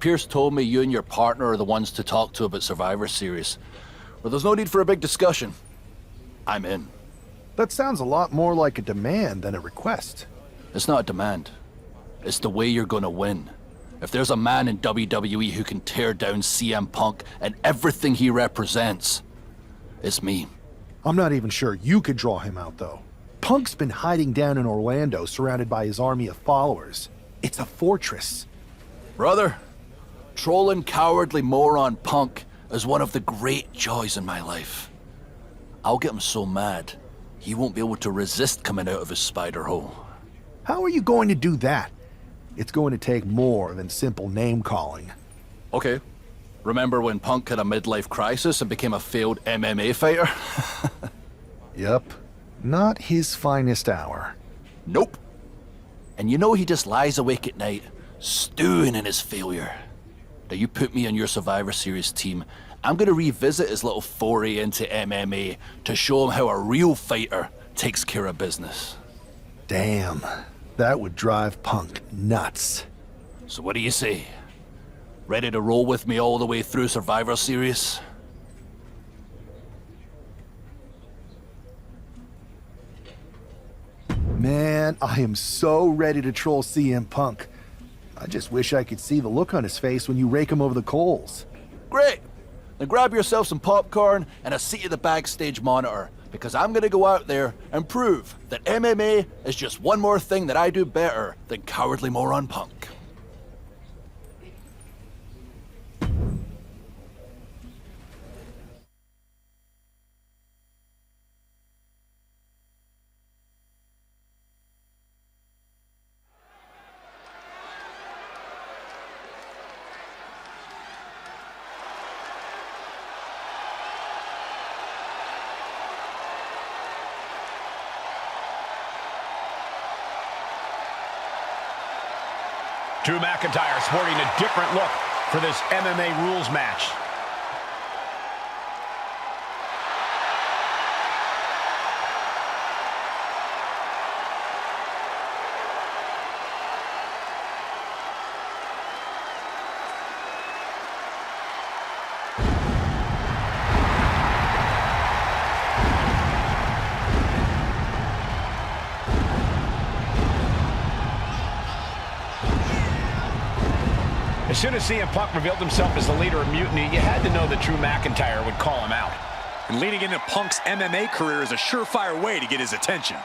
Pierce told me you and your partner are the ones to talk to about Survivor Series. Well, there's no need for a big discussion. I'm in. That sounds a lot more like a demand than a request. It's not a demand. It's the way you're gonna win. If there's a man in WWE who can tear down CM Punk and everything he represents, it's me. I'm not even sure you could draw him out, though. Punk's been hiding down in Orlando, surrounded by his army of followers. It's a fortress. Brother, trolling cowardly moron Punk is one of the great joys in my life. I'll get him so mad, he won't be able to resist coming out of his spider hole. How are you going to do that? It's going to take more than simple name-calling. Okay. Remember when Punk had a midlife crisis and became a failed MMA fighter? Yep. Not his finest hour. Nope. And you know he just lies awake at night, stewing in his failure. Now you put me on your Survivor Series team, I'm gonna revisit his little foray into MMA to show him how a real fighter takes care of business. Damn. That would drive Punk nuts. So what do you say? Ready to roll with me all the way through Survivor Series? Man, I am so ready to troll CM Punk. I just wish I could see the look on his face when you rake him over the coals. Great! Then grab yourself some popcorn and a seat at the backstage monitor, because I'm gonna go out there and prove that MMA is just one more thing that I do better than cowardly moron Punk. Drew McIntyre sporting a different look for this MMA rules match. As soon as CM Punk revealed himself as the leader of Mutiny, you had to know that Drew McIntyre would call him out. And leading into Punk's MMA career is a surefire way to get his attention.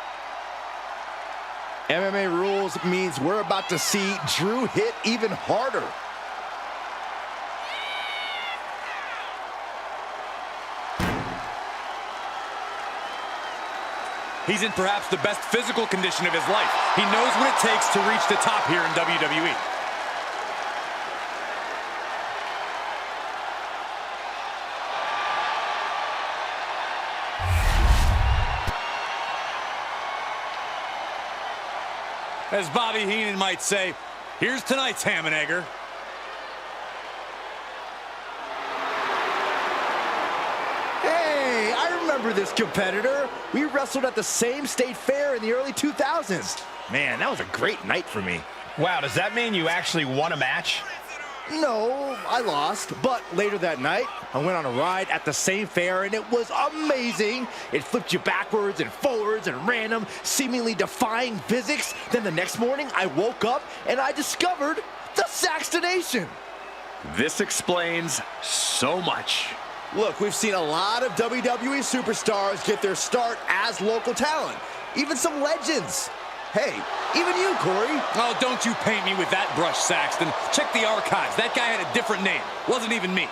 MMA rules means we're about to see Drew hit even harder. He's in perhaps the best physical condition of his life. He knows what it takes to reach the top here in WWE. As Bobby Heenan might say, here's tonight's ham and egger. Hey, I remember this competitor. We wrestled at the same state fair in the early 2000s. Man, that was a great night for me. Wow, does that mean you actually won a match? No, I lost, but later that night, I went on a ride at the same fair, and it was amazing. It flipped you backwards and forwards and random, seemingly defying physics. Then the next morning, I woke up, and I discovered the Saxtonation. This explains so much. Look, we've seen a lot of WWE superstars get their start as local talent, even some legends. Hey, even you, Corey. Oh, don't you paint me with that brush, Saxton. Check the archives. That guy had a different name. Wasn't even me.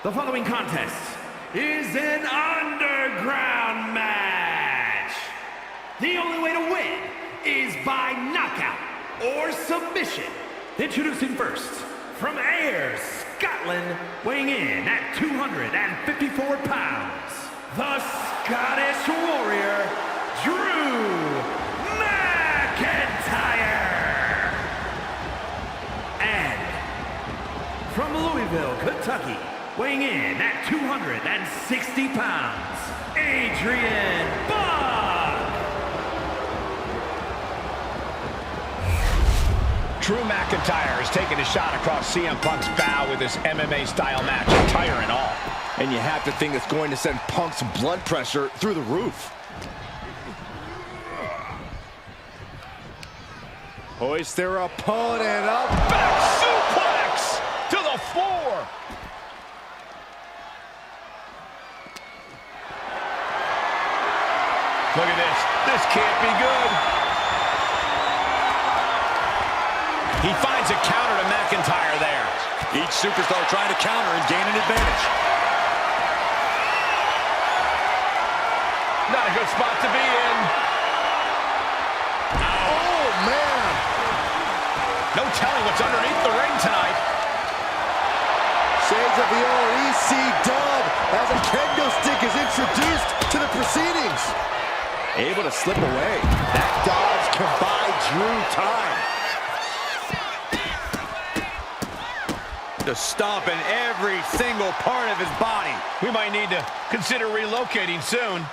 The following contest is an underground match. The only way to win is by knockout or submission. Introducing first, from Ayr, Scotland, weighing in at 254 pounds, the Scottish Warrior, Drew McIntyre. And from Louisville, Kentucky, weighing in at 260 pounds, Adrian Buck. Drew McIntyre is taking a shot across CM Punk's bow with this MMA-style match, attire and all. And you have to think it's going to send Punk's blood pressure through the roof. Hoist their opponent up. Back suplex to the floor. Look at this. This can't be good. He finds a counter to McIntyre there. Each superstar trying to counter and gain an advantage. Not a good spot to be in. Oh, man. No telling what's underneath the ring tonight. Shades of the old EC dub as a kendo stick is introduced to the proceedings. Able to slip away. That dodge can buy Drew time. Just stomping every single part of his body. We might need to consider relocating soon.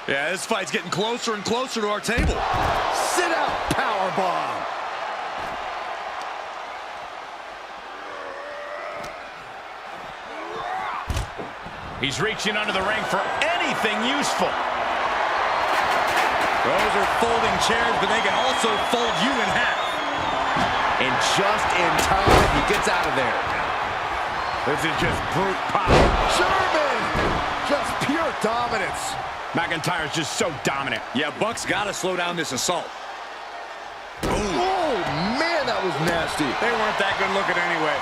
Yeah, this fight's getting closer and closer to our table. Sit out, powerbomb. He's reaching under the ring for anything useful. Those are folding chairs, but they can also fold you in half. And just in time, he gets out of there. This is just brute power. German! Just pure dominance. McIntyre's just so dominant. Yeah, Buck's got to slow down this assault. Oh, man, that was nasty. They weren't that good looking anyway.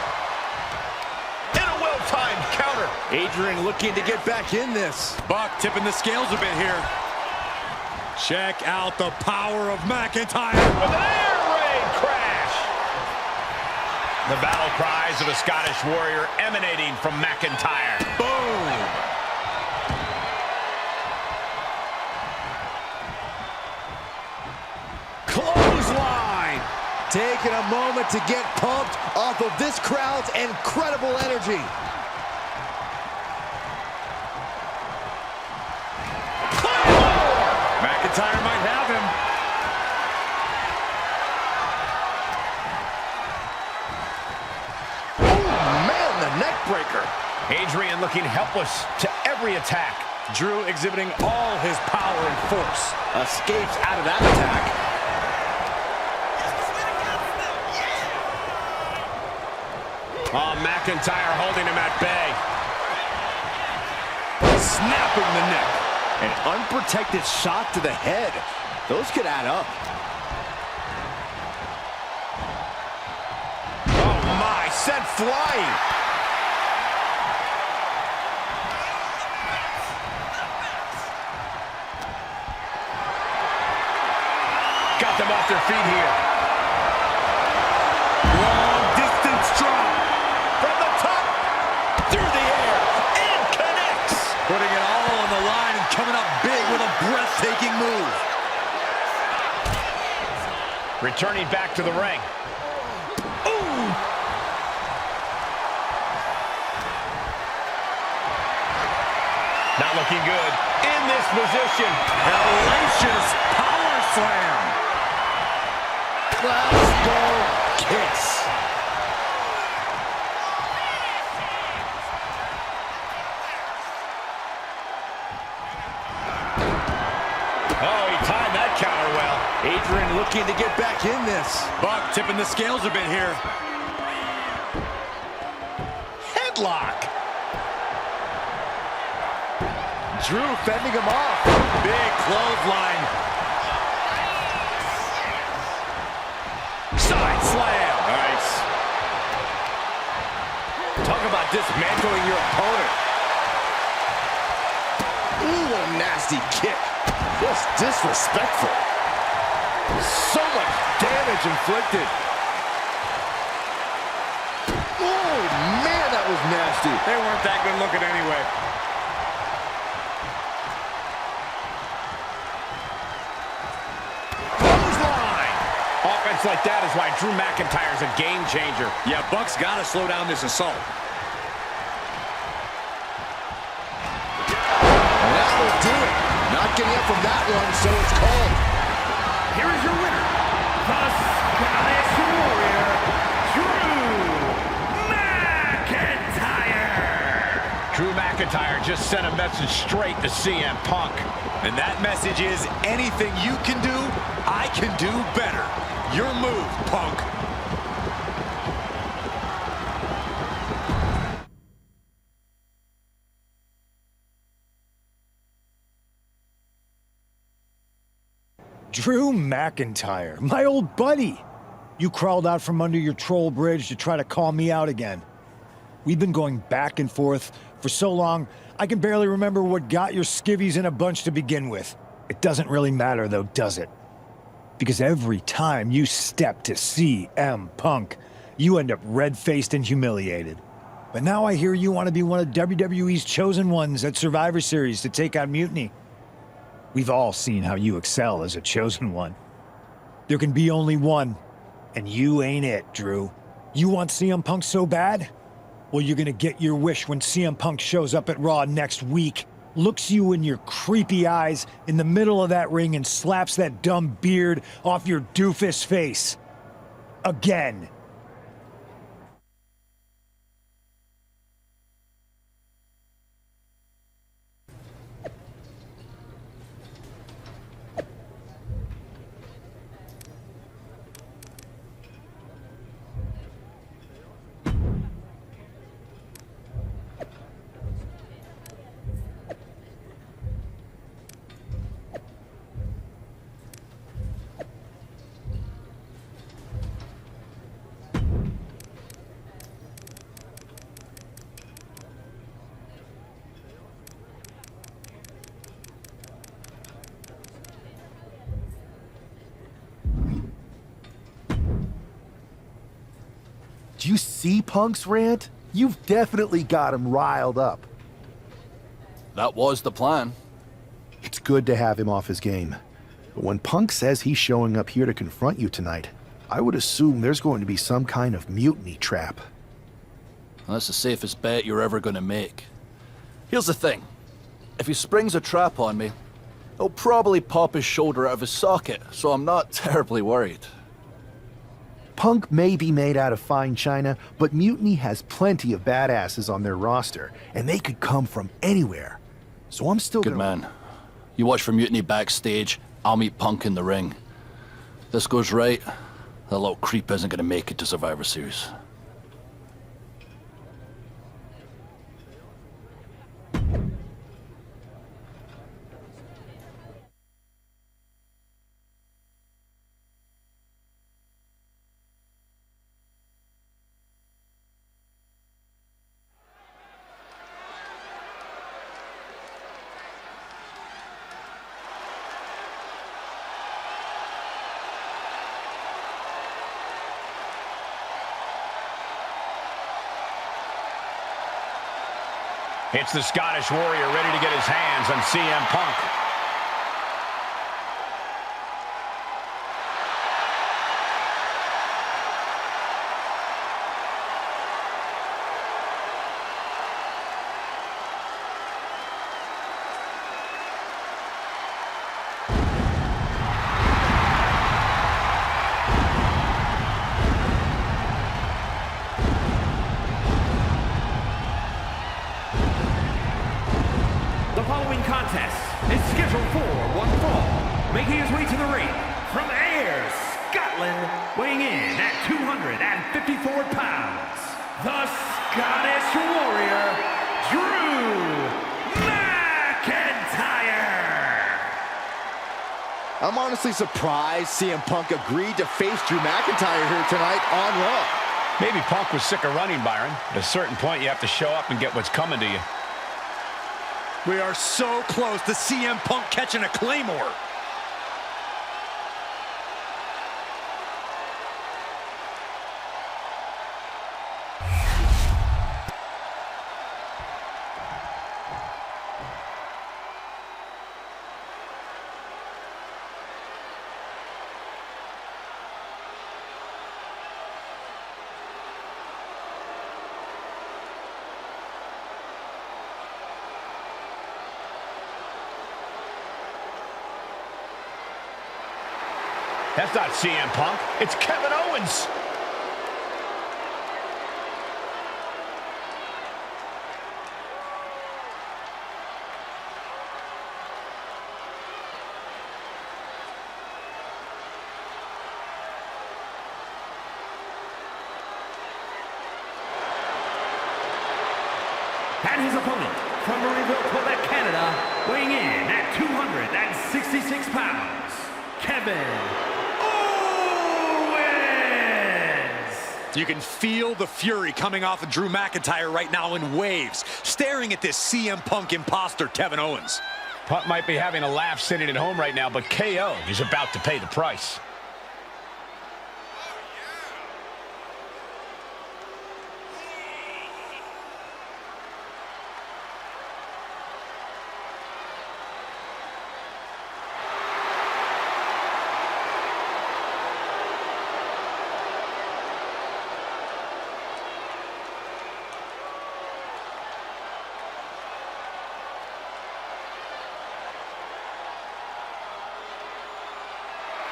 And a well-timed counter. Adrian looking to get back in this. Buck tipping the scales a bit here. Check out the power of McIntyre. With an air raid crash. The battle cries of a Scottish warrior emanating from McIntyre. Boom. Clothesline. Taking a moment to get pumped off of this crowd's incredible energy. McIntyre might have him. Oh, man, the neck breaker. Adrian looking helpless to every attack. Drew exhibiting all his power and force. Escapes out of that attack. Oh, McIntyre holding him at bay. Snapping the neck. An unprotected shot to the head. Those could add up. Oh, my, sent flying. Got them off their feet here. Long distance drop. From the top, through the air, and connects. Putting it all on the line and coming up big with a breathtaking move. Returning back to the ring. Ooh! Not looking good in this position. Hellacious power slam. Let's go kiss. Oh, he timed that counter well. Adrian looking to get back in this. Buck tipping the scales a bit here. Headlock. Drew fending him off. Big clothesline. Side slam. Nice. Talk about dismantling your opponent. Ooh, what a nasty kick. Just disrespectful. So much damage inflicted. Oh, man, that was nasty. They weren't that good looking anyway. Clothesline. Offense like that is why Drew McIntyre's a game changer. Yeah, Buck's got to slow down this assault. And that will do it. Not getting up from that one, so it's called. Here is your winner, the Scottish Warrior, McIntyre just sent a message straight to CM Punk. And that message is, anything you can do, I can do better. Your move, Punk. Drew McIntyre, my old buddy. You crawled out from under your troll bridge to try to call me out again. We've been going back and forth for so long, I can barely remember what got your skivvies in a bunch to begin with. It doesn't really matter though, does it? Because every time you step to CM Punk, you end up red-faced and humiliated. But now I hear you want to be one of WWE's chosen ones at Survivor Series to take out Mutiny. We've all seen how you excel as a chosen one. There can be only one, and you ain't it, Drew. You want CM Punk so bad? Well, you're gonna get your wish when CM Punk shows up at Raw next week, looks you in your creepy eyes in the middle of that ring and slaps that dumb beard off your doofus face. Again. Do you see Punk's rant? You've definitely got him riled up. That was the plan. It's good to have him off his game. But when Punk says he's showing up here to confront you tonight, I would assume there's going to be some kind of mutiny trap. That's the safest bet you're ever going to make. Here's the thing. If he springs a trap on me, he'll probably pop his shoulder out of his socket, so I'm not terribly worried. Punk may be made out of fine china, but Mutiny has plenty of badasses on their roster, and they could come from anywhere. So I'm still Good man. You watch for Mutiny backstage, I'll meet Punk in the ring. This goes right, that little creep isn't gonna make it to Survivor Series. It's the Scottish Warrior ready to get his hands on CM Punk. The following contest is scheduled for one fall. Making his way to the ring from Ayr, Scotland, weighing in at 254 pounds, the Scottish Warrior, Drew McIntyre. I'm honestly surprised CM Punk agreed to face Drew McIntyre here tonight on Raw. Maybe Punk was sick of running, Byron. At a certain point, you have to show up and get what's coming to you. We are so close to CM Punk catching a Claymore. That's not CM Punk. It's Kevin Owens. And his opponent from Marieville, Quebec, Canada, weighing in at 266 pounds, Kevin Owens! You can feel the fury coming off of Drew McIntyre right now in waves, staring at this CM Punk imposter, Kevin Owens. Punk might be having a laugh sitting at home right now, but KO is about to pay the price.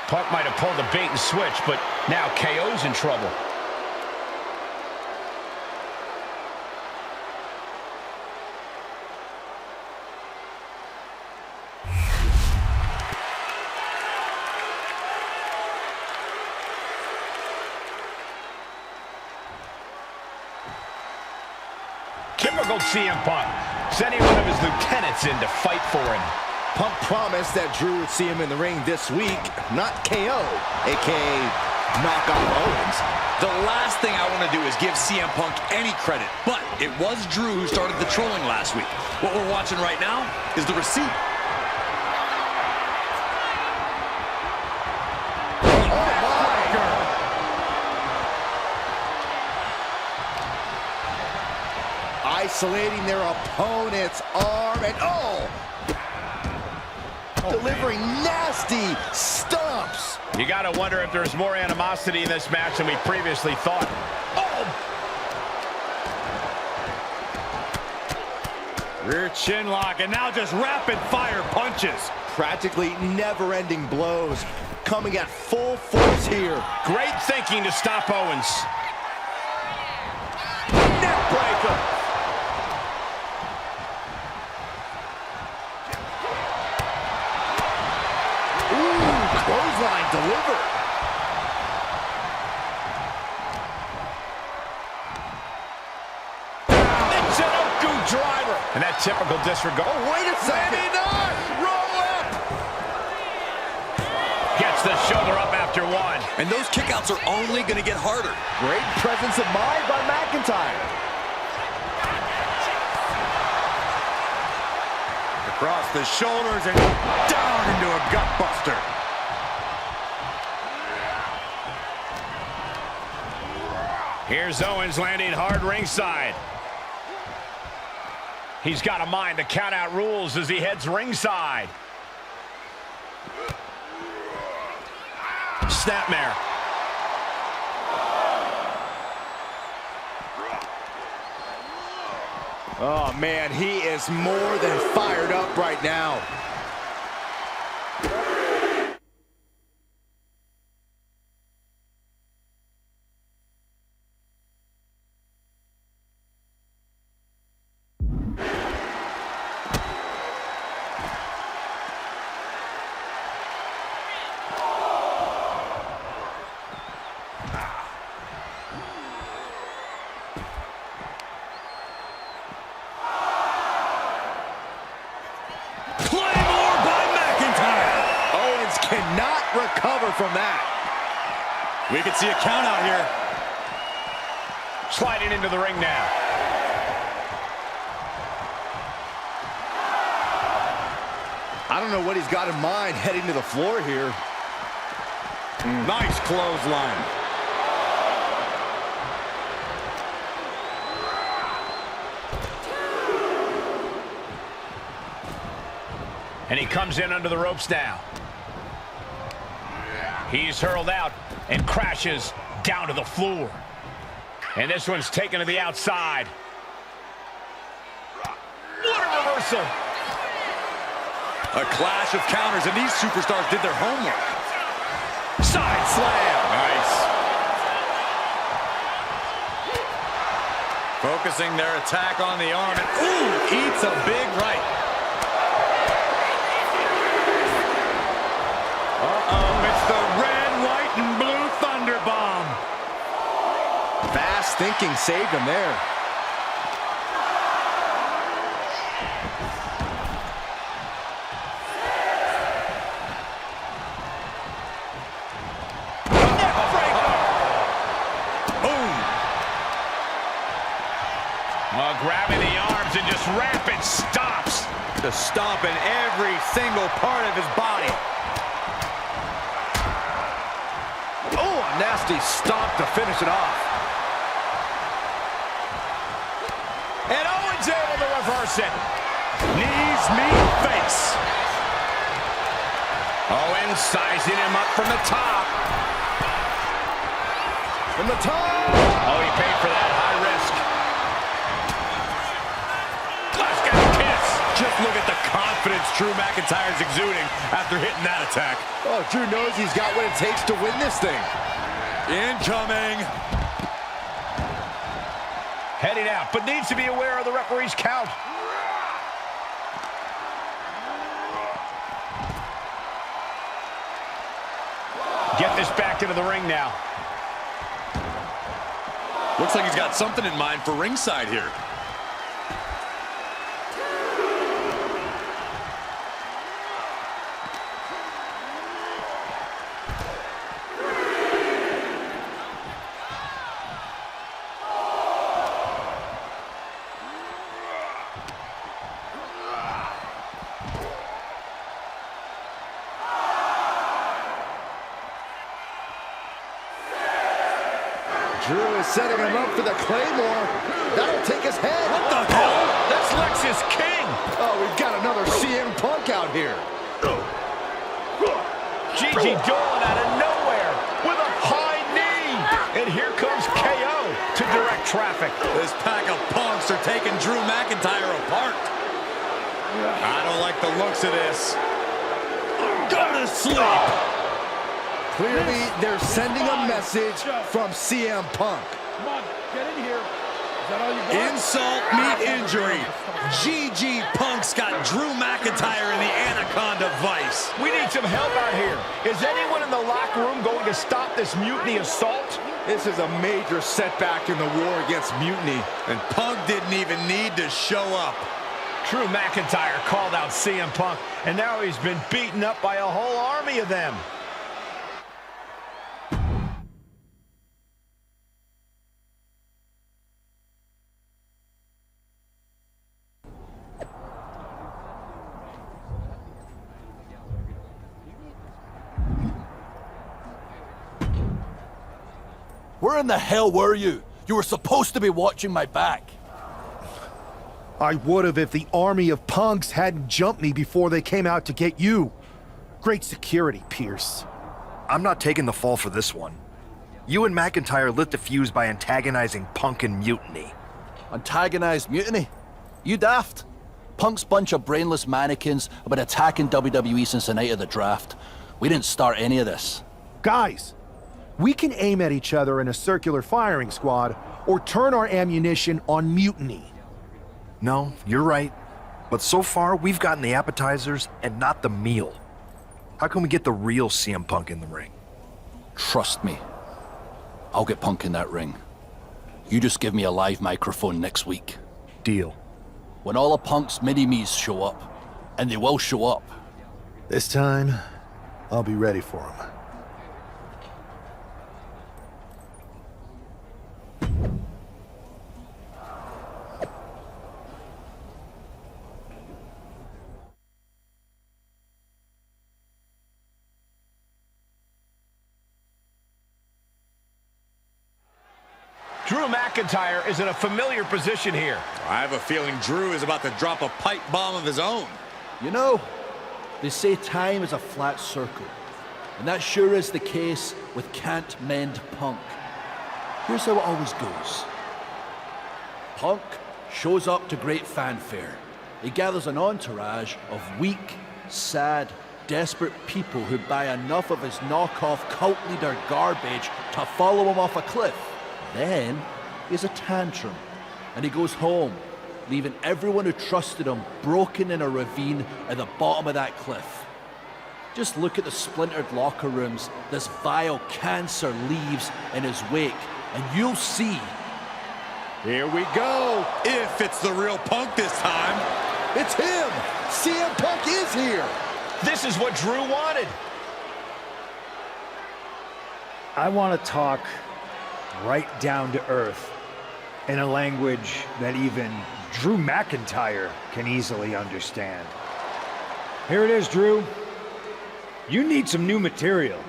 Punk might have pulled a bait and switch, but now KO's in trouble. Typical CM Punk, sending one of his lieutenants in to fight for him. Punk promised that Drew would see him in the ring this week, not KO, a.k.a. knock off Owens. The last thing I want to do is give CM Punk any credit, but it was Drew who started the trolling last week. What we're watching right now is the receipt. Isolating their opponent's arm, and delivering nasty stomps. You gotta wonder if there's more animosity in this match than we previously thought. Rear chin lock, and now just rapid fire punches. Practically never-ending blows coming at full force here. Great thinking to stop Owens. Neckbreaker. Clothesline delivered. Michinoku driver. And that typical disregard. Oh, wait a second. Roll up. Gets the shoulder up after one. And those kickouts are only going to get harder. Great presence of mind by McIntyre. Across the shoulders and down into a gutbuster. Here's Owens landing hard ringside. He's got a mind to count out rules as he heads ringside. Snapmare. Oh, man, he is more than fired up right now. Cannot recover from that. We can see a count out here. Sliding into the ring now. I don't know what he's got in mind heading to the floor here. Nice clothesline. And he comes in under the ropes now. He's hurled out and crashes down to the floor. And this one's taken to the outside. What a reversal. A clash of counters, and these superstars did their homework. Side slam. Nice. Focusing their attack on the arm, and eats a big right. It's the red, white, and blue Thunder Bomb. Fast thinking saved him there. Stops. The stomp in every single part of his body. Oh, a nasty stomp to finish it off. And Owens able to reverse it. Knees meet face. Owens sizing him up from the top. From the top. Oh, he paid for that. High risk. Let's get a kiss. Just look at the confidence Drew McIntyre's exuding after hitting that attack. Oh, Drew knows he's got what it takes to win this thing. Incoming. Heading out, but needs to be aware of the referee's count. Get this back into the ring now. Looks like he's got something in mind for ringside here. Drew is setting him up for the Claymore. That'll take his head. What the hell? That's Lexus King. Oh, we've got another CM Punk out here. Gigi Dolan out of nowhere with a high knee. And here comes KO to direct traffic. This pack of punks are taking Drew McIntyre apart. I don't like the looks of this. Go to sleep. Clearly, they're sending a message from CM Punk. Come on, get in here. Is that all you got? Insult meet injury. GG Punk's got Drew McIntyre in the Anaconda Vice. We need some help out here. Is anyone in the locker room going to stop this mutiny assault? This is a major setback in the war against mutiny. And Punk didn't even need to show up. Drew McIntyre called out CM Punk, and now he's been beaten up by a whole army of them. Where in the hell were you? You were supposed to be watching my back. I would have if the army of punks hadn't jumped me before they came out to get you. Great security, Pierce. I'm not taking the fall for this one. You and McIntyre lit the fuse by antagonizing Punk and Mutiny. Antagonized mutiny? You daft? Punk's bunch of brainless mannequins have been attacking WWE since the night of the draft. We didn't start any of this. Guys, we can aim at each other in a circular firing squad or turn our ammunition on Mutiny. No, you're right. But so far, we've gotten the appetizers and not the meal. How can we get the real CM Punk in the ring? Trust me. I'll get Punk in that ring. You just give me a live microphone next week. Deal. When all of Punk's mini-me's show up, and they will show up. This time, I'll be ready for him. Drew McIntyre is in a familiar position here. I have a feeling Drew is about to drop a pipe bomb of his own. You know, they say time is a flat circle. And that sure is the case with Can't Mend Punk. Here's how it always goes. Punk shows up to great fanfare. He gathers an entourage of weak, sad, desperate people who buy enough of his knockoff cult leader garbage to follow him off a cliff. Then he has a tantrum, and he goes home, leaving everyone who trusted him broken in a ravine at the bottom of that cliff. Just look at the splintered locker rooms this vile cancer leaves in his wake, and you'll see. Here we go. If it's the real Punk this time. It's him. CM Punk is here. This is what Drew wanted. I want to talk right down to earth in a language that even Drew McIntyre can easily understand. Here it is, Drew. You need some new material.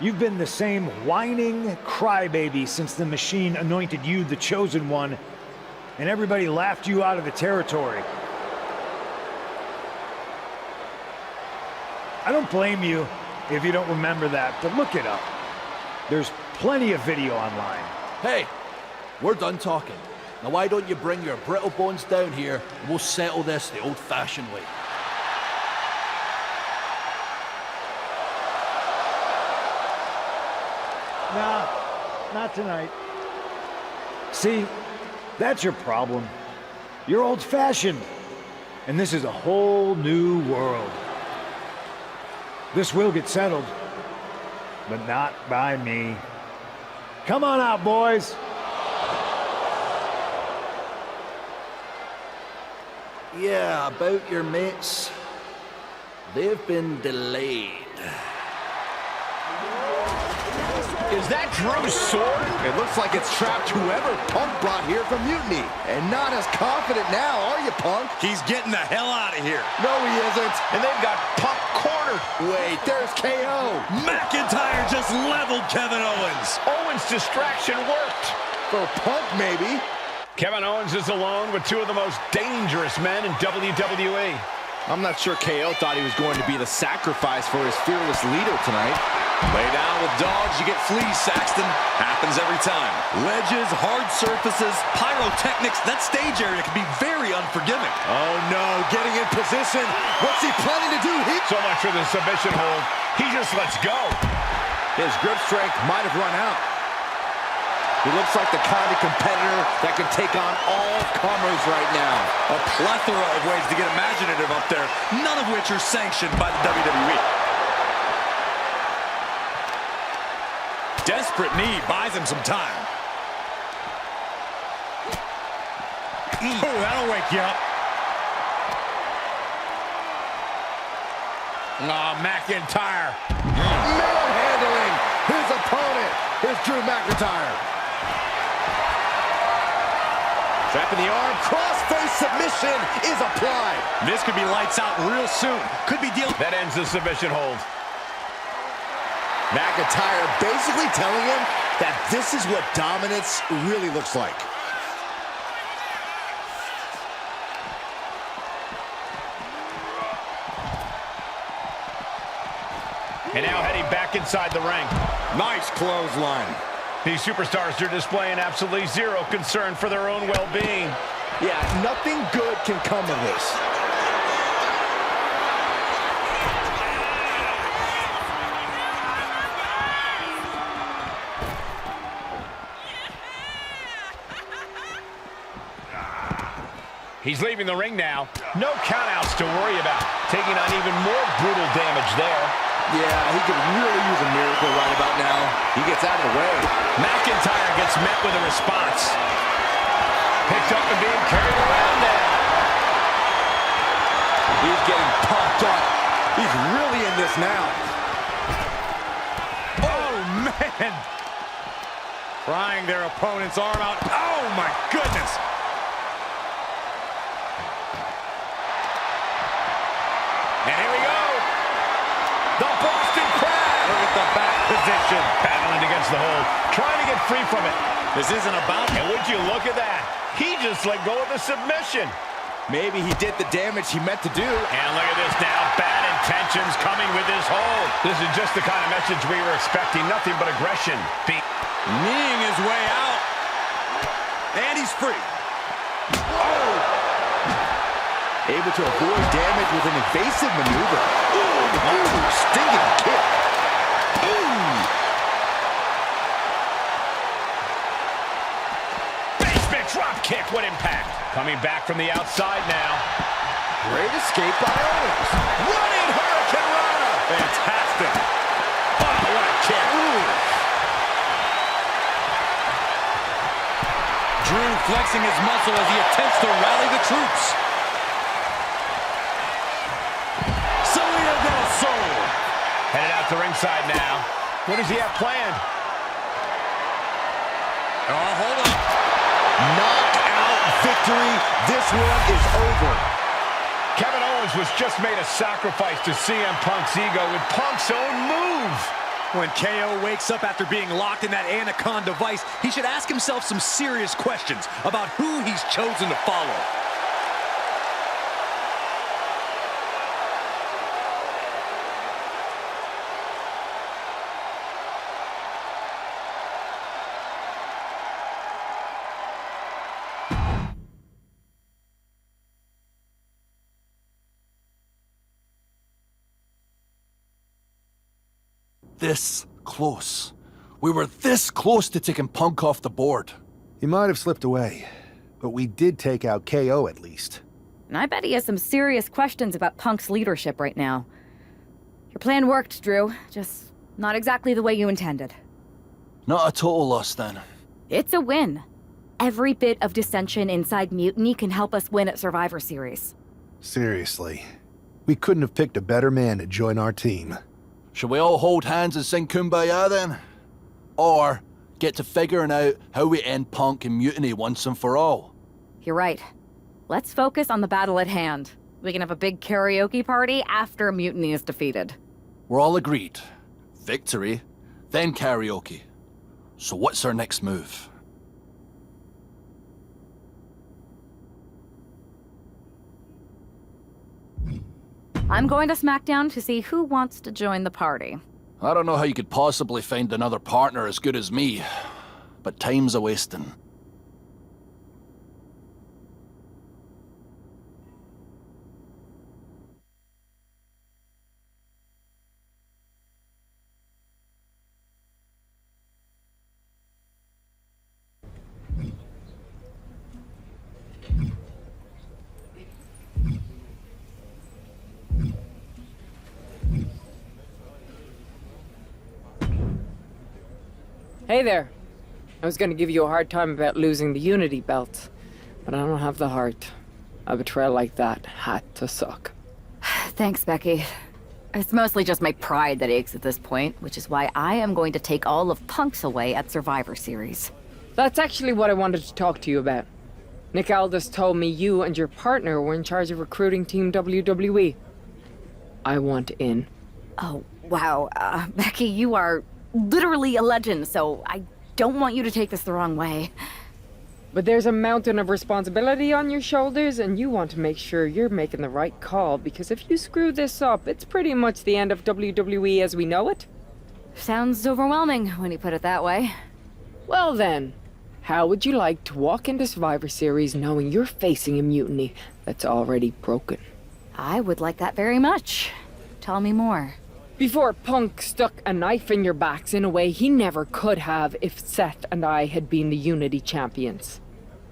You've been the same whining crybaby since the Machine anointed you the Chosen One, and everybody laughed you out of the territory. I don't blame you if you don't remember that, but look it up. There's plenty of video online. Hey, we're done talking. Now why don't you bring your brittle bones down here and we'll settle this the old-fashioned way. Nah, not tonight. See, that's your problem. You're old-fashioned, and this is a whole new world. This will get settled, but not by me. Come on out, boys. Yeah, about your mates. They've been delayed. Is that Drew's sword? It looks like it's trapped whoever Punk brought here from Mutiny. And not as confident now, are you, Punk? He's getting the hell out of here. No, he isn't. And they've got Punk cornered. Wait, there's KO. McIntyre just leveled Kevin Owens. Owens' distraction worked. For Punk, maybe. Kevin Owens is alone with two of the most dangerous men in WWE. I'm not sure KO thought he was going to be the sacrifice for his fearless leader tonight. Lay down with dogs, you get fleas, Saxton. Happens every time. Ledges, hard surfaces, pyrotechnics, that stage area can be very unforgiving. Oh no, getting in position. What's he planning to do? So much for the submission hold. He just lets go. His grip strength might have run out. He looks like the kind of competitor that can take on all comers right now. A plethora of ways to get imaginative up there, none of which are sanctioned by the WWE. Desperate knee buys him some time. Ooh, that'll wake you up. Oh, McIntyre. Manhandling his opponent. Here's Drew McIntyre. Trapping the arm, cross-face submission is applied. This could be lights out real soon. Could be dealing. That ends the submission hold. McIntyre basically telling him that this is what dominance really looks like. And now heading back inside the ring. Nice clothesline. These superstars are displaying absolutely zero concern for their own well-being. Yeah, nothing good can come of this. He's leaving the ring now. No countouts to worry about. Taking on even more brutal damage there. Yeah, he could really use a miracle right about now. He gets out of the way. McIntyre gets met with a response. Picked up and being carried around now. He's getting pumped up. He's really in this now. Oh, man. Prying their opponent's arm out. Oh, my goodness. And here we go. The Boston Crab. Look at the back position. Battling against the hold. Trying to get free from it. This isn't about And would you look at that? He just let go of the submission. Maybe he did the damage he meant to do. And look at this now. Bad intentions coming with his hold. This is just the kind of message we were expecting. Nothing but aggression. kneeing his way out. And he's free. Oh! Able to avoid damage with an evasive maneuver. Ooh, stinging kick. Ooh. Basement drop kick. What impact. Coming back from the outside now. Great escape by Owens. Running Hurricane Rana. Fantastic. Oh, what a kick. Ooh. Drew flexing his muscle as he attempts to rally the troops. Salida del Sol. Headed out to ringside now. What does he have planned? Oh, hold up. Knockout victory. This one is over. Kevin Owens was just made a sacrifice to CM Punk's ego with Punk's own move. When KO wakes up after being locked in that Anaconda vice, he should ask himself some serious questions about who he's chosen to follow. This close. We were this close to taking Punk off the board. He might have slipped away, but we did take out KO at least. And I bet he has some serious questions about Punk's leadership right now. Your plan worked, Drew. Just not exactly the way you intended. Not a total loss, then. It's a win. Every bit of dissension inside Mutiny can help us win at Survivor Series. Seriously. We couldn't have picked a better man to join our team. Shall we all hold hands and sing Kumbaya, then? Or get to figuring out how we end Punk and Mutiny once and for all? You're right. Let's focus on the battle at hand. We can have a big karaoke party after Mutiny is defeated. We're all agreed. Victory, then karaoke. So what's our next move? I'm going to SmackDown to see who wants to join the party. I don't know how you could possibly find another partner as good as me, but time's a-wasting. Hey there. I was gonna give you a hard time about losing the Unity belt, but I don't have the heart. A betrayal like that had to suck. Thanks, Becky. It's mostly just my pride that aches at this point, which is why I am going to take all of Punk's away at Survivor Series. That's actually what I wanted to talk to you about. Nick Aldis told me you and your partner were in charge of recruiting Team WWE. I want in. Oh, wow. Becky, you are literally a legend, so I don't want you to take this the wrong way. But there's a mountain of responsibility on your shoulders, and you want to make sure you're making the right call, because if you screw this up, it's pretty much the end of WWE as we know it. Sounds overwhelming when you put it that way. Well then, how would you like to walk into Survivor Series knowing you're facing a mutiny that's already broken? I would like that very much. Tell me more. Before Punk stuck a knife in your backs in a way he never could have if Seth and I had been the Unity champions.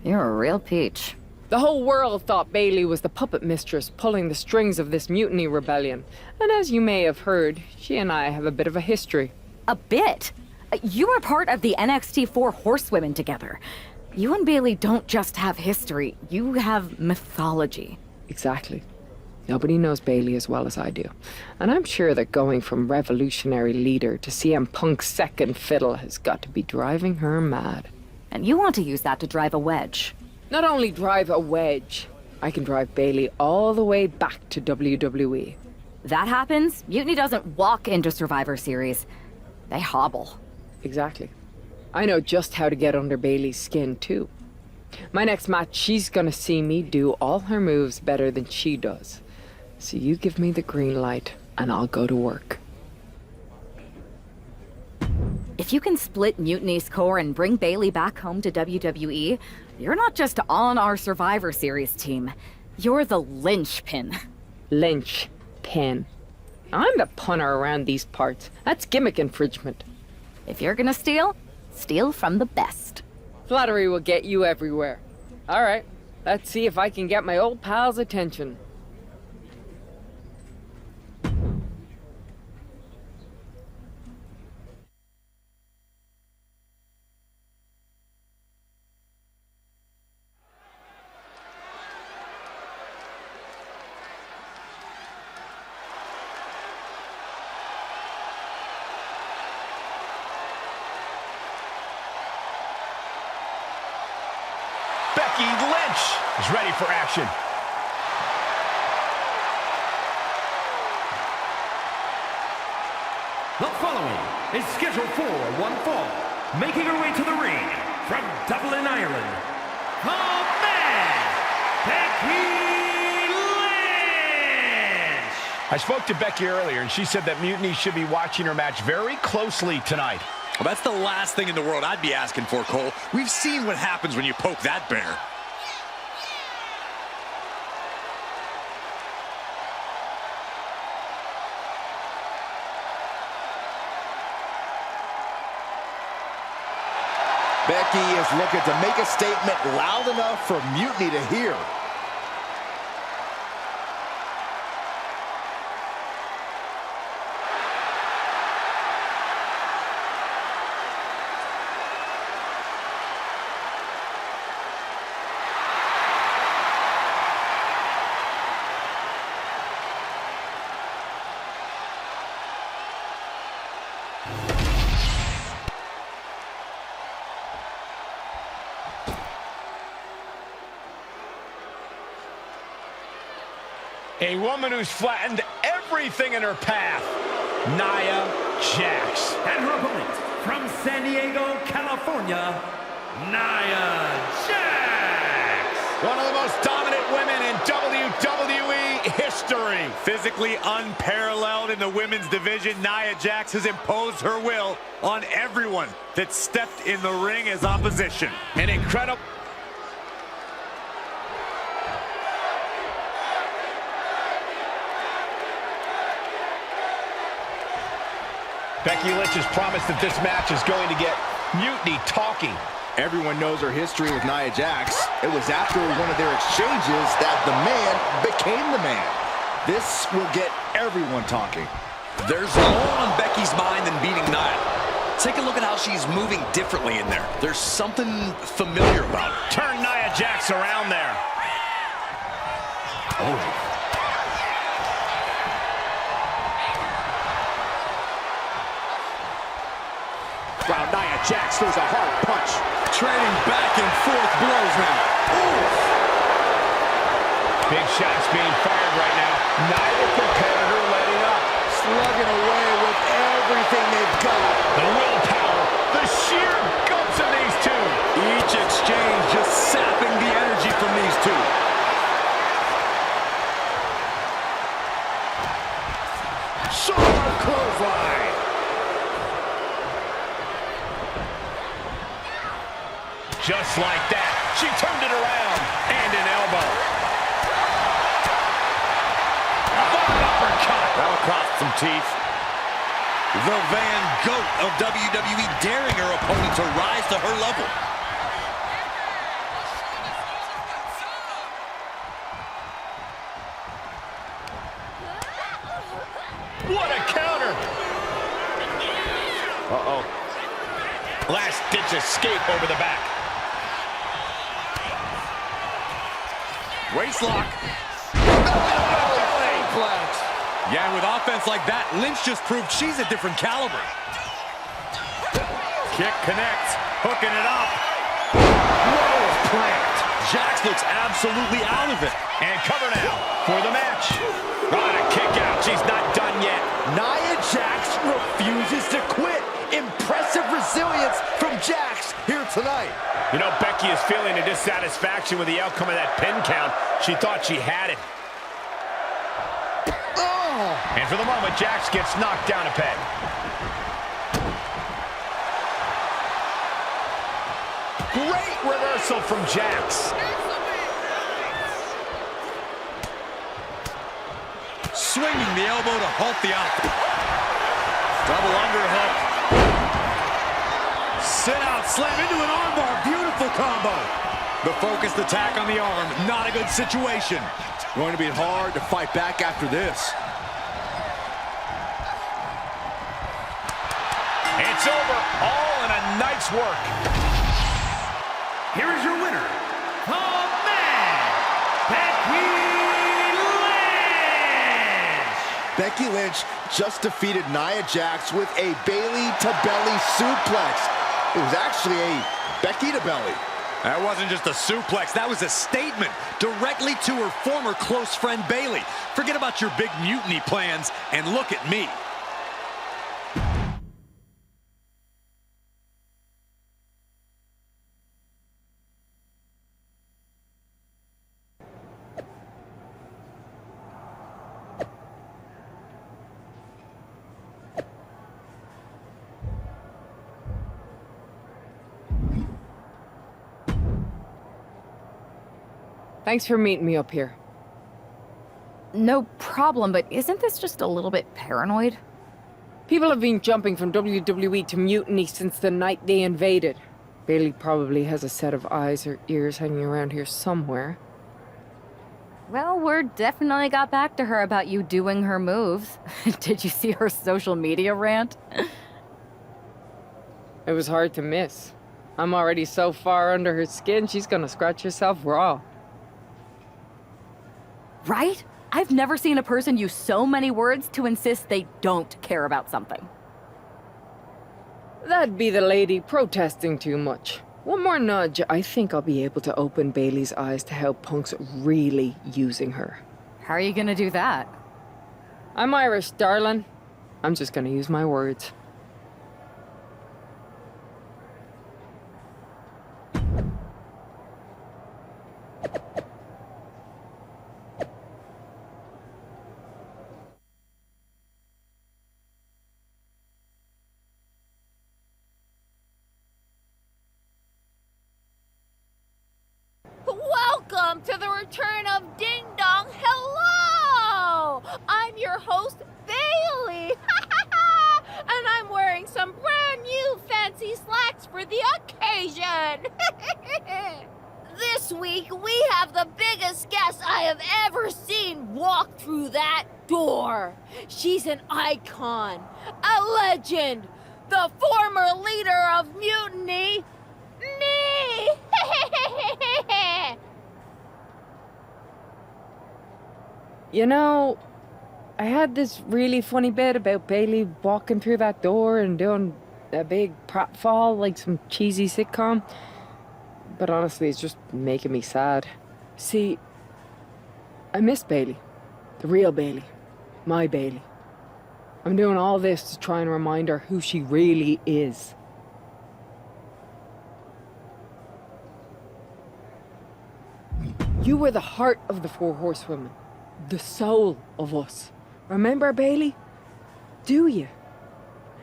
You're a real peach. The whole world thought Bayley was the puppet mistress pulling the strings of this mutiny rebellion. And as you may have heard, she and I have a bit of a history. A bit? You were part of the NXT 4 Horsewomen together. You and Bayley don't just have history, you have mythology. Exactly. Nobody knows Bayley as well as I do. And I'm sure that going from revolutionary leader to CM Punk's second fiddle has got to be driving her mad. And you want to use that to drive a wedge. Not only drive a wedge, I can drive Bayley all the way back to WWE. That happens, Mutiny doesn't walk into Survivor Series. They hobble. Exactly. I know just how to get under Bayley's skin, too. My next match, she's gonna see me do all her moves better than she does. So you give me the green light, and I'll go to work. If you can split Mutiny's core and bring Bayley back home to WWE, you're not just on our Survivor Series team. You're the linchpin. Linchpin. I'm the punter around these parts. That's gimmick infringement. If you're gonna steal, steal from the best. Flattery will get you everywhere. All right, let's see if I can get my old pal's attention. Becky Lynch Lynch is ready for action. The following is scheduled for one fall. Making her way to the ring from Dublin, Ireland, the man, Becky Lynch! I spoke to Becky earlier, and she said that Mutiny should be watching her match very closely tonight. Well, that's the last thing in the world I'd be asking for, Cole. We've seen what happens when you poke that bear. Becky is looking to make a statement loud enough for Mutiny to hear. A woman who's flattened everything in her path, Nia Jax. And her opponent from San Diego, California, Nia Jax. One of the most dominant women in WWE history. Physically unparalleled in the women's division, Nia Jax has imposed her will on everyone that stepped in the ring as opposition. An incredible... Becky Lynch has promised that this match is going to get Mutiny talking. Everyone knows her history with Nia Jax. It was after one of their exchanges that the man became the man. This will get everyone talking. There's more on Becky's mind than beating Nia. Take a look at how she's moving differently in there. There's something familiar about it. Turn Nia Jax around there. Oh. Wow, Nia Jax throws a hard punch. Trading back and forth blows now. Ooh. Big shots being fired right now. Neither competitor letting up. Slugging away with everything they've got. The willpower, the sheer guts of these two. Each exchange just sapping the energy from these two. Sharp clothesline. Just like that, she turned it around, and an elbow. Uppercut. That'll cost some teeth. The Van Goat of WWE daring her opponent to rise to her level. What a counter. Uh-oh. Last-ditch escape over the back. Waistlock. Yeah, and with offense like that, Lynch just proved she's a different caliber. Kick connects, hooking it up. Rose plant. Jax looks absolutely out of it. And cover now for the match. On a kick out. She's not done yet. Nia Jax refuses to quit. Impressive resilience from Jax here tonight. You know, Becky is feeling a dissatisfaction with the outcome of that pin count. She thought she had it. Oh! And for the moment, Jax gets knocked down a peg. Great reversal from Jax. Swinging the elbow to halt the offense. Double underhook. Sit out, slam into an armbar. Beautiful combo. The focused attack on the arm. Not a good situation. Going to be hard to fight back after this. It's over. All in a night's work. Here is your winner, the man, Becky Lynch! Becky Lynch just defeated Nia Jax with a Bayley to belly suplex. It was actually a Becky to belly. That wasn't just a suplex, that was a statement directly to her former close friend Bayley. Forget about your big mutiny plans and look at me. Thanks for meeting me up here. No problem, but isn't this just a little bit paranoid? People have been jumping from WWE to Mutiny since the night they invaded. Bayley probably has a set of eyes or ears hanging around here somewhere. Well, word definitely got back to her about you doing her moves. Did you see her social media rant? It was hard to miss. I'm already so far under her skin, she's gonna scratch herself raw. Right? I've never seen a person use so many words to insist they don't care about something. That'd be the lady protesting too much. One more nudge, I think I'll be able to open Bayley's eyes to how Punk's really using her. How are you gonna do that? I'm Irish, darling. I'm just gonna use my words. Welcome to the return of Ding Dong. Hello! I'm your host, Bayley. And I'm wearing some brand new fancy slacks for the occasion. This week, we have the biggest guest I have ever seen walk through that door. She's an icon, a legend, the former leader of Mutiny, me! You know, I had this really funny bit about Bayley walking through that door and doing a big pratfall like some cheesy sitcom. But honestly, it's just making me sad. See, I miss Bayley. The real Bayley. My Bayley. I'm doing all this to try and remind her who she really is. You were the heart of the Four Horsewomen. The soul of us. Remember, Bayley? Do you?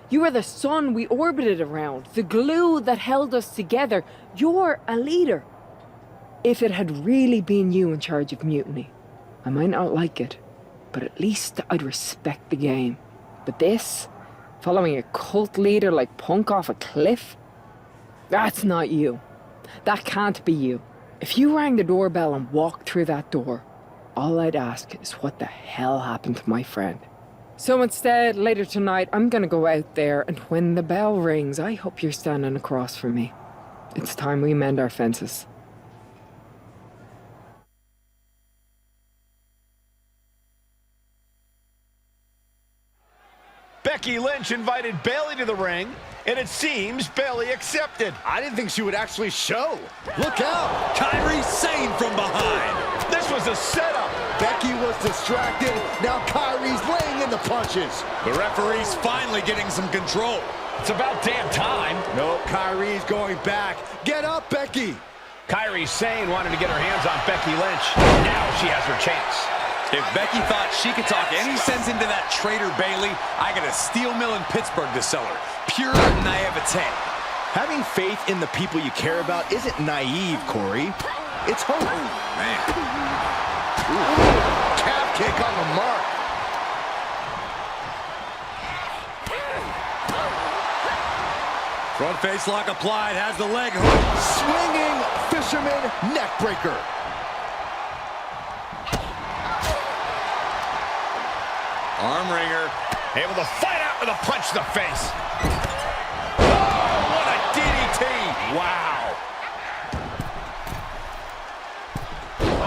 You were the sun we orbited around, the glue that held us together. You're a leader. If it had really been you in charge of Mutiny, I might not like it, but at least I'd respect the game. But this, following a cult leader like Punk off a cliff, that's not you. That can't be you. If you rang the doorbell and walked through that door, all I'd ask is what the hell happened to my friend. So instead, later tonight, I'm gonna go out there, and when the bell rings, I hope you're standing across from me. It's time we mend our fences. Becky Lynch invited Bayley to the ring, and it seems Bayley accepted. I didn't think she would actually show. Look out! Kairi Sane from behind. This was a setup. Becky was distracted. Now Kairi's laying in the punches. The referee's finally getting some control. It's about damn time. No, Kairi's going back. Get up, Becky. Kairi Sane wanted to get her hands on Becky Lynch. Now she has her chance. If Becky thought she could talk any sense into that traitor Bayley, I got a steel mill in Pittsburgh to sell her. Pure naivete. Having faith in the people you care about isn't naive, Corey. It's hope. Man. Ooh, calf kick on the mark. Front face lock applied, has the leg hook. Swinging fisherman neck breaker. Arm wringer. Able to fight out with a punch to the face. Oh, what a DDT. Wow.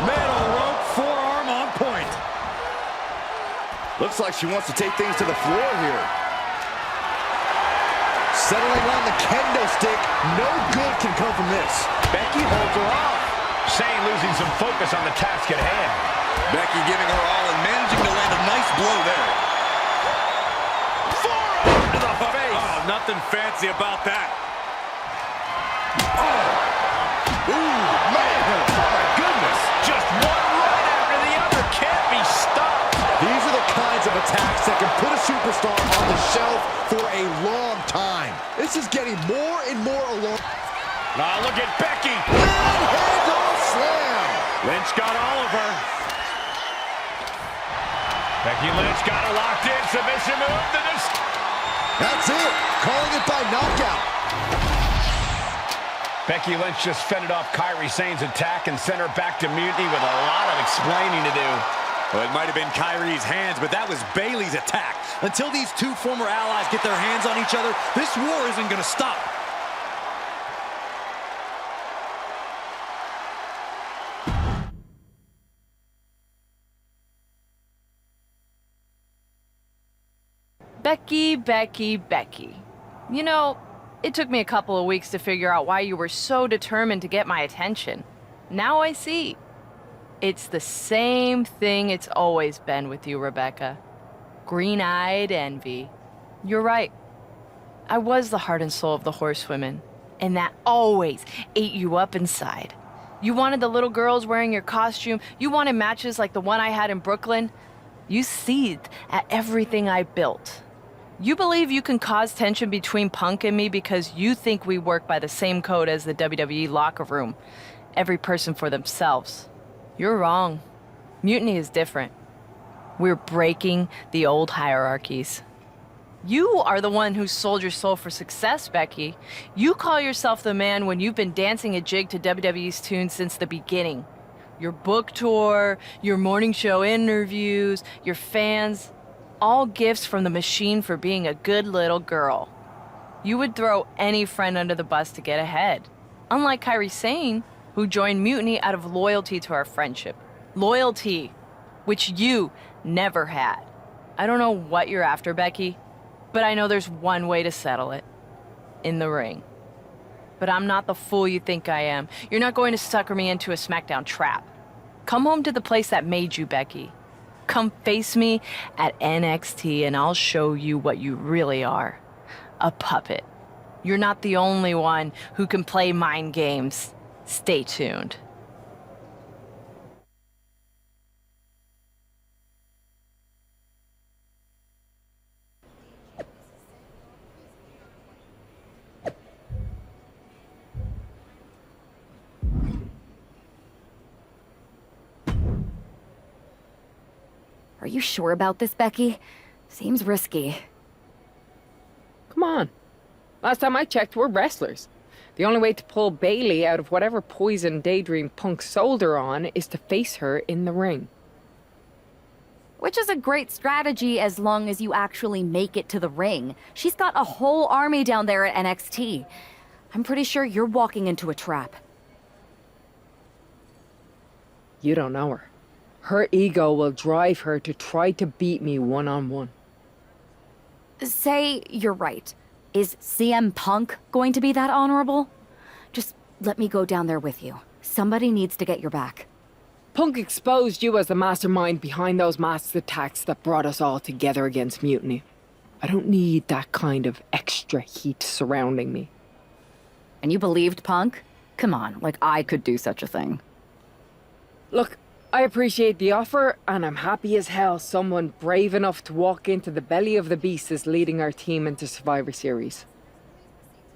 Metal rope, forearm on point. Looks like she wants to take things to the floor here. Settling on the kendo stick. No good can come from this. Becky holds her off. Shane losing some focus on the task at hand. Becky giving her all and managing to land a nice blow there. Forearm to the face. Oh, nothing fancy about that. Ooh, man. Oh, my goodness. Just one right after the other. Can't be stopped. These are the kinds of attacks that can put a superstar on the shelf for a long time. This is getting more and more along. Now look at Becky. Head-on slam. Lynch got all of her. Becky Lynch got her locked in. Submission move. That's it. Calling it by knockout. Becky Lynch just fended off Kairi Sane's attack and sent her back to Mutiny with a lot of explaining to do. Well, it might have been Kairi's hands, but that was Bayley's attack. Until these two former allies get their hands on each other, this war isn't going to stop. Becky, Becky, Becky. You know, it took me a couple of weeks to figure out why you were so determined to get my attention. Now I see. It's the same thing it's always been with you, Rebecca. Green-eyed envy. You're right. I was the heart and soul of the Horsewomen, and that always ate you up inside. You wanted the little girls wearing your costume. You wanted matches like the one I had in Brooklyn. You seethed at everything I built. You believe you can cause tension between Punk and me because you think we work by the same code as the WWE locker room. Every person for themselves. You're wrong. Mutiny is different. We're breaking the old hierarchies. You are the one who sold your soul for success, Becky. You call yourself the man when you've been dancing a jig to WWE's tune since the beginning. Your book tour, your morning show interviews, your fans, all gifts from the machine for being a good little girl. You would throw any friend under the bus to get ahead. Unlike Kairi Sane, who joined Mutiny out of loyalty to our friendship. Loyalty, which you never had. I don't know what you're after, Becky, but I know there's one way to settle it. In the ring. But I'm not the fool you think I am. You're not going to sucker me into a SmackDown trap. Come home to the place that made you, Becky. Come face me at NXT and I'll show you what you really are. A puppet. You're not the only one who can play mind games. Stay tuned. Are you sure about this, Becky? Seems risky. Come on. Last time I checked, we're wrestlers. The only way to pull Bayley out of whatever poison daydream Punk sold her on is to face her in the ring. Which is a great strategy as long as you actually make it to the ring. She's got a whole army down there at NXT. I'm pretty sure you're walking into a trap. You don't know her. Her ego will drive her to try to beat me one-on-one. Say you're right. Is CM Punk going to be that honorable? Just let me go down there with you. Somebody needs to get your back. Punk exposed you as the mastermind behind those masked attacks that brought us all together against Mutiny. I don't need that kind of extra heat surrounding me. And you believed Punk? Come on, like I could do such a thing. Look, I appreciate the offer, and I'm happy as hell someone brave enough to walk into the belly of the beast is leading our team into Survivor Series.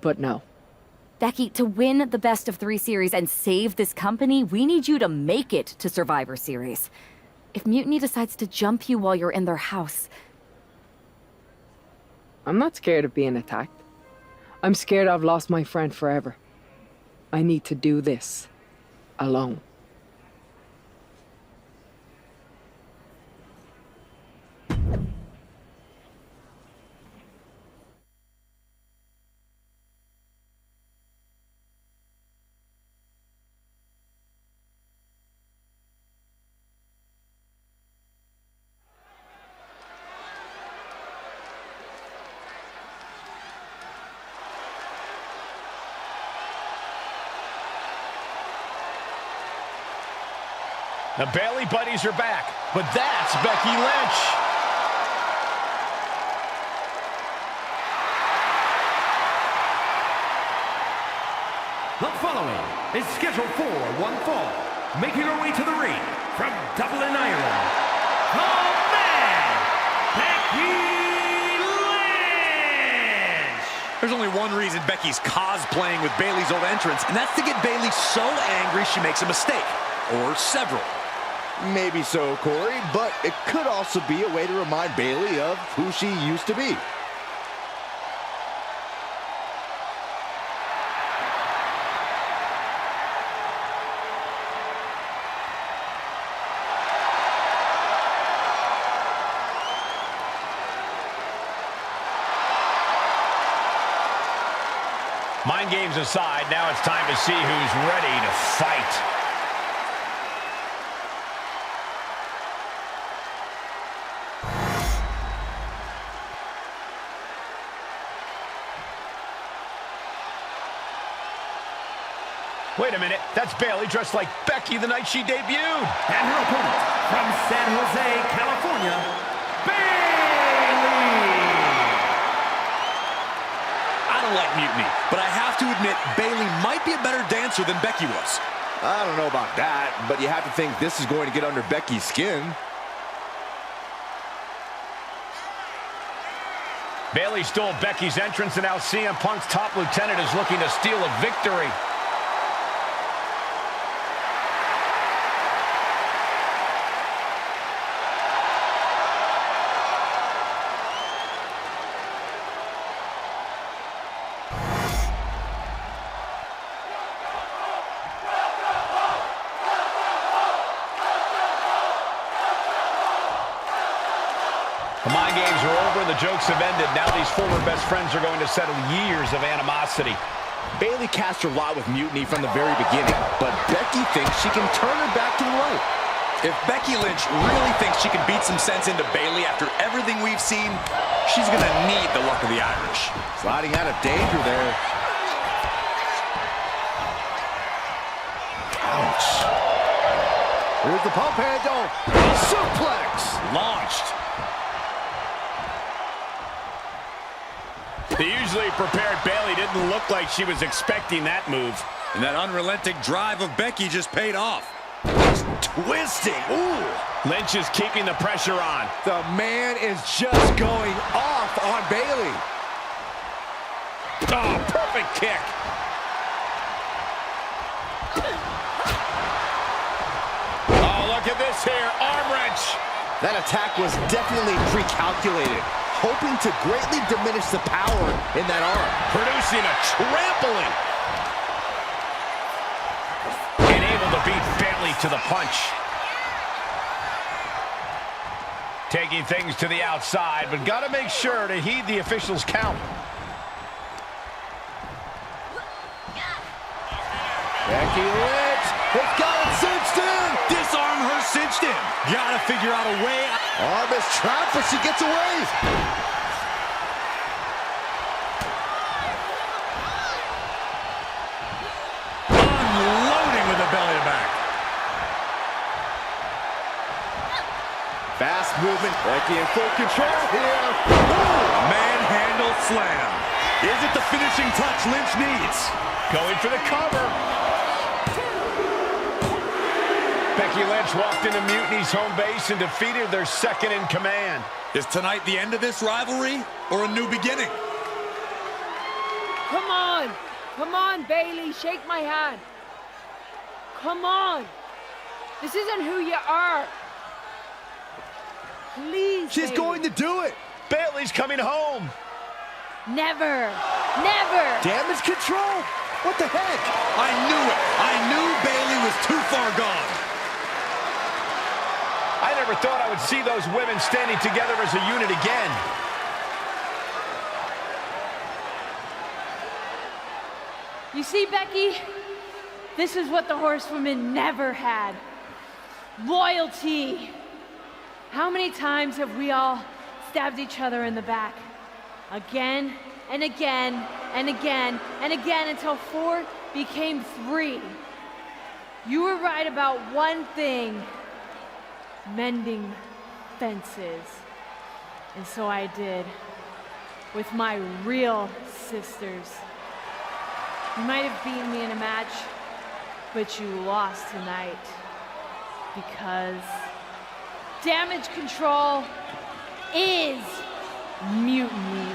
But no. Becky, to win the best of 3 series and save this company, we need you to make it to Survivor Series. If Mutiny decides to jump you while you're in their house... I'm not scared of being attacked. I'm scared I've lost my friend forever. I need to do this alone. The Bayley buddies are back, but that's Becky Lynch. The following is scheduled for one fall, making her way to the ring from Dublin, Ireland, the Man, Becky Lynch! There's only one reason Becky's cosplaying with Bayley's old entrance, and that's to get Bayley so angry she makes a mistake. Or several. Maybe so, Corey, but it could also be a way to remind Bayley of who she used to be. Mind games aside, now it's time to see who's ready to fight. Wait a minute, that's Bayley dressed like Becky the night she debuted. And her opponent from San Jose, California, Bayley! I don't like mutiny, but I have to admit Bayley might be a better dancer than Becky was. I don't know about that, but you have to think this is going to get under Becky's skin. Bayley stole Becky's entrance, and now CM Punk's top lieutenant is looking to steal a victory. The mind games are over, the jokes have ended. Now these former best friends are going to settle years of animosity. Bayley cast her lot with mutiny from the very beginning, but Becky thinks she can turn her back to the light. If Becky Lynch really thinks she can beat some sense into Bayley after everything we've seen, she's gonna need the luck of the Irish. Sliding out of danger there. Ouch. Here's the pump handle. Suplex. Launched. The usually prepared Bayley didn't look like she was expecting that move. And that unrelenting drive of Becky just paid off. Twisting. Ooh. Lynch is keeping the pressure on. The man is just going off on Bayley. Oh, perfect kick. Oh, look at this here. Arm wrench. That attack was definitely pre-calculated, hoping to greatly diminish the power in that arm. Producing a trampling. And able to beat Bayley to the punch. Taking things to the outside, but got to make sure to heed the officials' count. Becky Lynch has got it cinched in. Disarm her cinched in. Gotta figure out a way. Arm is trapped, but she gets away. Unloading with a belly to back. Fast movement. Becky in full control here. Ooh. Manhandle slam. Is it the finishing touch Lynch needs? Going for the cover. Becky Lynch walked into Mutiny's home base and defeated their second in command. Is tonight the end of this rivalry or a new beginning? Come on. Come on, Bayley. Shake my hand. Come on. This isn't who you are. Please, She's Bayley. going to do it. Bayley's coming home. Never. Never. Damage control. What the heck? I knew it. I knew Bayley was too far gone. I never thought I would see those women standing together as a unit again. You see, Becky? This is what the horsewomen never had. Loyalty. How many times have we all stabbed each other in the back? Again and again and again and again until 4 became 3. You were right about one thing. mending fences. And so I did, with my real sisters. You might have beaten me in a match, but you lost tonight. Because Damage Control is mutiny.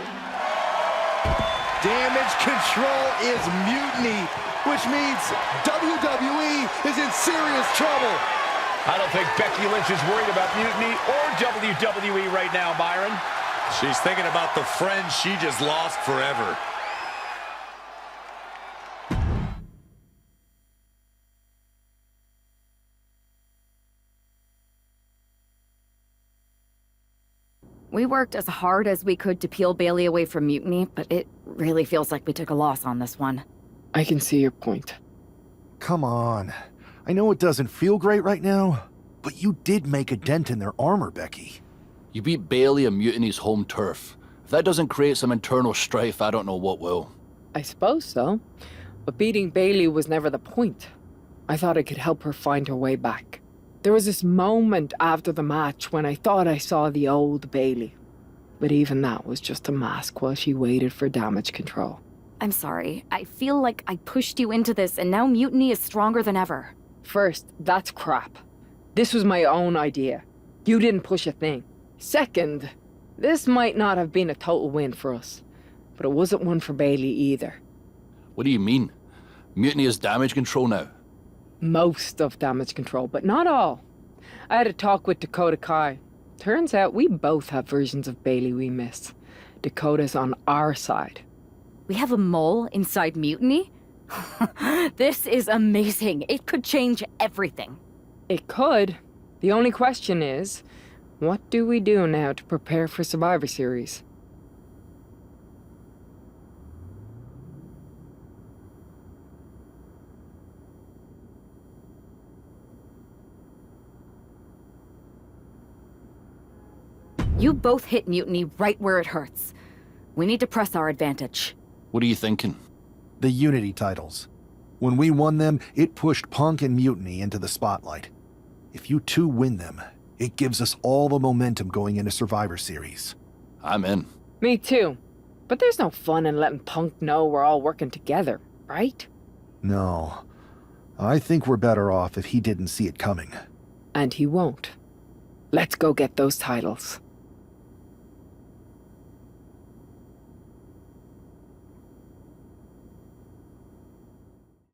Damage Control is mutiny, which means WWE is in serious trouble. I don't think Becky Lynch is worried about mutiny or WWE right now, Byron. She's thinking about the friends she just lost forever. We worked as hard as we could to peel Bailey away from mutiny, but it really feels like we took a loss on this one. I can see your point. Come on. I know it doesn't feel great right now, but you did make a dent in their armor, Becky. You beat Bailey on Mutiny's home turf. If that doesn't create some internal strife, I don't know what will. I suppose so. But beating Bailey was never the point. I thought I could help her find her way back. There was this moment after the match when I thought I saw the old Bailey. But even that was just a mask while she waited for Damage Control. I'm sorry. I feel like I pushed you into this, and now mutiny is stronger than ever. First, that's crap. This was my own idea. You didn't push a thing. Second, this might not have been a total win for us, but it wasn't one for Bailey either. What do you mean? Mutiny is Damage Control now? Most of Damage Control, but not all. I had a talk with Dakota Kai. Turns out we both have versions of Bailey we miss. Dakota's on our side. We have a mole inside mutiny? This is amazing. It could change everything. It could. The only question is, what do we do now to prepare for Survivor Series? You both hit mutiny right where it hurts. We need to press our advantage. What are you thinking? The Unity titles. When we won them, it pushed Punk and Mutiny into the spotlight. If you two win them, it gives us all the momentum going into Survivor Series. I'm in. Me too. But there's no fun in letting Punk know we're all working together, right? No. I think we're better off if he didn't see it coming. And he won't. Let's go get those titles.